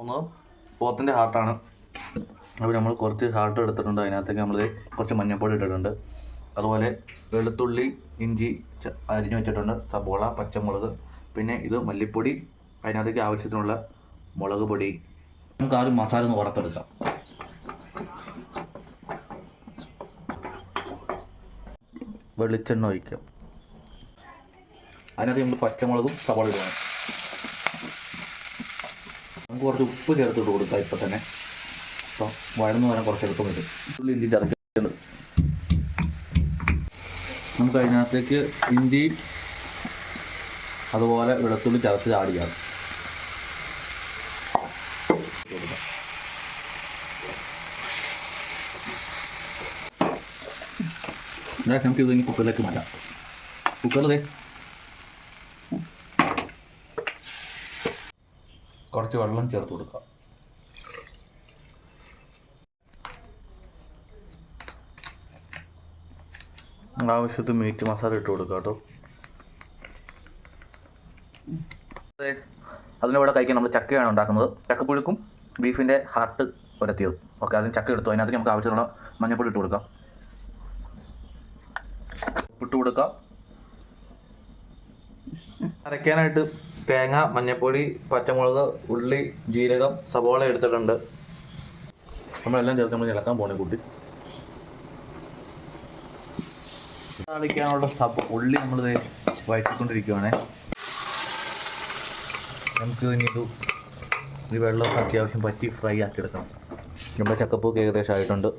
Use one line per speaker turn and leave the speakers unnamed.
പോകുന്നത് പോത്തിൻ്റെ ഹാർട്ടാണ്. അപ്പോൾ നമ്മൾ കുറച്ച് ഹാർട്ട് എടുത്തിട്ടുണ്ട്. അതിനകത്തേക്ക് നമ്മൾ കുറച്ച് മഞ്ഞൾപ്പൊടി ഇട്ടിട്ടുണ്ട്. അതുപോലെ വെളുത്തുള്ളി, ഇഞ്ചി അരിഞ്ഞു വെച്ചിട്ടുണ്ട്, സബോള, പച്ചമുളക്, പിന്നെ ഇത് മല്ലിപ്പൊടി, അതിനകത്തേക്ക് ആവശ്യത്തിനുള്ള മുളക് പൊടി. നമുക്ക് ആദ്യം മസാല ഒന്ന് വറുത്തെടുക്കാം. വെളിച്ചെണ്ണ ഒഴിക്കാം. അതിനകത്ത് നമ്മൾ പച്ചമുളകും സവാള ഇടണം. നമുക്ക് കുറച്ച് ഉപ്പ് ചേർത്തിട്ട് കൊടുക്കാം ഇപ്പം തന്നെ. അപ്പം വഴന്നു വരാൻ കുറച്ച് എളുപ്പം വരും. ഉള്ളി ഇഞ്ചി ചതച്ചിട്ടുണ്ട്. നമുക്ക് അതിനകത്തേക്ക് ഇഞ്ചി അതുപോലെ വെളുത്തുള്ളി ചതച്ച് ചാടിയാണ് കൊടുക്കാം. നമുക്ക് ഇത് ഇനി കുക്കറിലേക്ക് മാറ്റാം. കുക്കറിൽ കുറച്ച് വെള്ളം ചേർത്ത് കൊടുക്കാം. ആവശ്യത്തിന് മീറ്റ് മസാല ഇട്ട് കൊടുക്കാം കേട്ടോ. അതിൻ്റെ കൂടെ കഴിക്കാൻ നമ്മൾ ചക്കയാണ് ഉണ്ടാക്കുന്നത്. ചക്കപ്പുഴുക്കും ബീഫിൻ്റെ ഹാർട്ട് ഉരത്തിയത്. ഓക്കെ, അതിന് ചക്ക എടുത്തു. അതിനകത്ത് നമുക്ക് ആവശ്യമുള്ള മഞ്ഞൾപ്പൊടി ഇട്ട് കൊടുക്കാം. ഇട്ട് കൊടുക്കാം. അരയ്ക്കാനായിട്ട് തേങ്ങ, മഞ്ഞൾപ്പൊടി, പച്ചമുളക്, ഉള്ളി, ജീരകം, സവോള എടുത്തിട്ടുണ്ട്. നമ്മളെല്ലാം ചേർത്ത് നമ്മൾ ഇളക്കാൻ പോണേ കൂട്ടി. താളിക്കാനുള്ള ഉള്ളി നമ്മൾ വഴറ്റിക്കൊണ്ടിരിക്കുകയാണേ. നമുക്ക് ഇനി ഈ വെള്ളമൊക്കെ അത്യാവശ്യം പറ്റി ഫ്രൈ ആക്കി എടുക്കണം. നമ്മുടെ ചക്കപ്പൂക്ക് ഏകദേശം ആയിട്ടുണ്ട്.